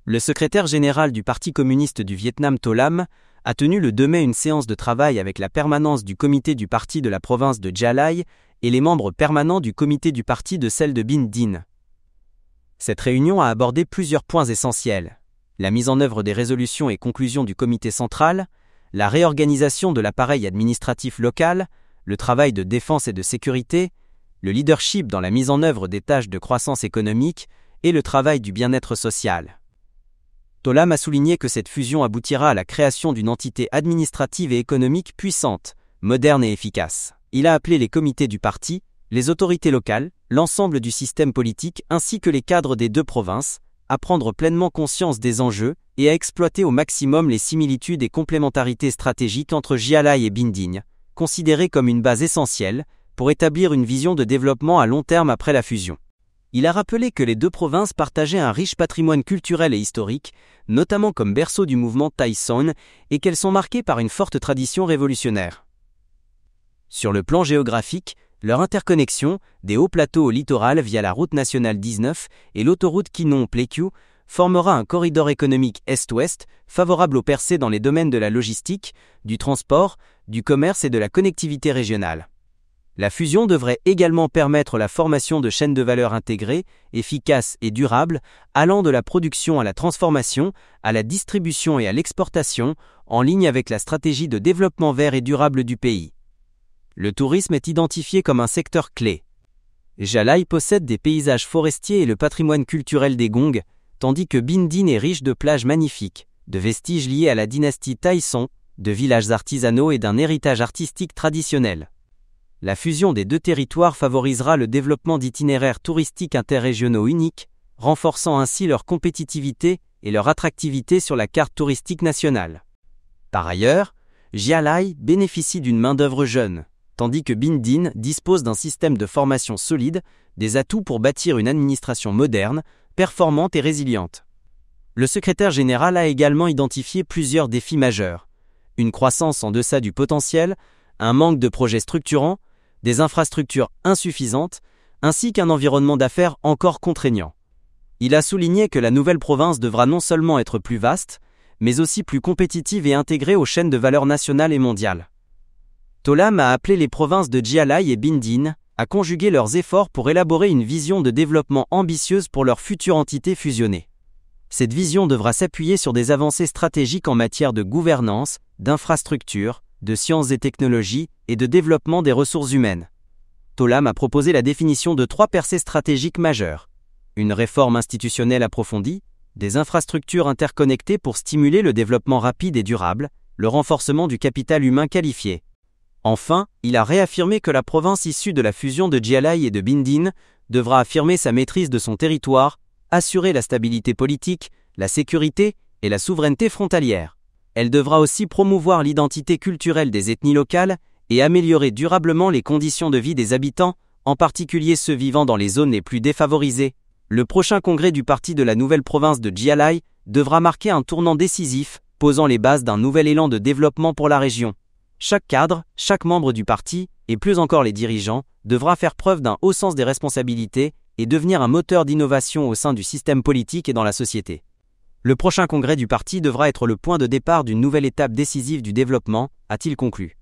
Le secrétaire général du Parti communiste du Vietnam To Lam a tenu le 2 mai une séance de travail avec la permanence du comité du parti de la province de Gia Lai et les membres permanents du comité du parti de celle de Binh Dinh. Cette réunion a abordé plusieurs points essentiels: la mise en œuvre des résolutions et conclusions du comité central, la réorganisation de l'appareil administratif local, le travail de défense et de sécurité, le leadership dans la mise en œuvre des tâches de croissance économique et le travail du bien-être social. To Lam a souligné que cette fusion aboutira à la création d'une entité administrative et économique puissante, moderne et efficace. Il a appelé les comités du parti, les autorités locales, l'ensemble du système politique ainsi que les cadres des deux provinces à prendre pleinement conscience des enjeux et à exploiter au maximum les similitudes et complémentarités stratégiques entre Gia Lai et Binh Dinh, considérées comme une base essentielle pour établir une vision de développement à long terme après la fusion. Il a rappelé que les deux provinces partageaient un riche patrimoine culturel et historique, notamment comme berceau du mouvement Tay Son, et qu'elles sont marquées par une forte tradition révolutionnaire. Sur le plan géographique, leur interconnexion, des hauts plateaux au littoral via la route nationale 19 et l'autoroute Quinon-Pleiku, formera un corridor économique est-ouest favorable aux percées dans les domaines de la logistique, du transport, du commerce et de la connectivité régionale. La fusion devrait également permettre la formation de chaînes de valeur intégrées, efficaces et durables, allant de la production à la transformation, à la distribution et à l'exportation, en ligne avec la stratégie de développement vert et durable du pays. Le tourisme est identifié comme un secteur clé. Gia Lai possède des paysages forestiers et le patrimoine culturel des Gong, tandis que Binh Dinh est riche de plages magnifiques, de vestiges liés à la dynastie Tay Son, de villages artisanaux et d'un héritage artistique traditionnel. La fusion des deux territoires favorisera le développement d'itinéraires touristiques interrégionaux uniques, renforçant ainsi leur compétitivité et leur attractivité sur la carte touristique nationale. Par ailleurs, Gia Lai bénéficie d'une main-d'œuvre jeune, tandis que Binh Dinh dispose d'un système de formation solide, des atouts pour bâtir une administration moderne, performante et résiliente. Le secrétaire général a également identifié plusieurs défis majeurs: une croissance en deçà du potentiel, un manque de projets structurants, des infrastructures insuffisantes, ainsi qu'un environnement d'affaires encore contraignant. Il a souligné que la nouvelle province devra non seulement être plus vaste, mais aussi plus compétitive et intégrée aux chaînes de valeur nationales et mondiales. To Lam a appelé les provinces de Gia Lai et Binh Dinh à conjuguer leurs efforts pour élaborer une vision de développement ambitieuse pour leur future entité fusionnée. Cette vision devra s'appuyer sur des avancées stratégiques en matière de gouvernance, d'infrastructures, de sciences et technologies et de développement des ressources humaines. To Lam a proposé la définition de 3 percées stratégiques majeures: une réforme institutionnelle approfondie, des infrastructures interconnectées pour stimuler le développement rapide et durable, le renforcement du capital humain qualifié. Enfin, il a réaffirmé que la province issue de la fusion de Gia Lai et de Binh Dinh devra affirmer sa maîtrise de son territoire, assurer la stabilité politique, la sécurité et la souveraineté frontalière. Elle devra aussi promouvoir l'identité culturelle des ethnies locales et améliorer durablement les conditions de vie des habitants, en particulier ceux vivant dans les zones les plus défavorisées. Le prochain congrès du parti de la nouvelle province de Gia Lai devra marquer un tournant décisif, posant les bases d'un nouvel élan de développement pour la région. Chaque cadre, chaque membre du parti, et plus encore les dirigeants, devra faire preuve d'un haut sens des responsabilités et devenir un moteur d'innovation au sein du système politique et dans la société. Le prochain congrès du parti devra être le point de départ d'une nouvelle étape décisive du développement, a-t-il conclu.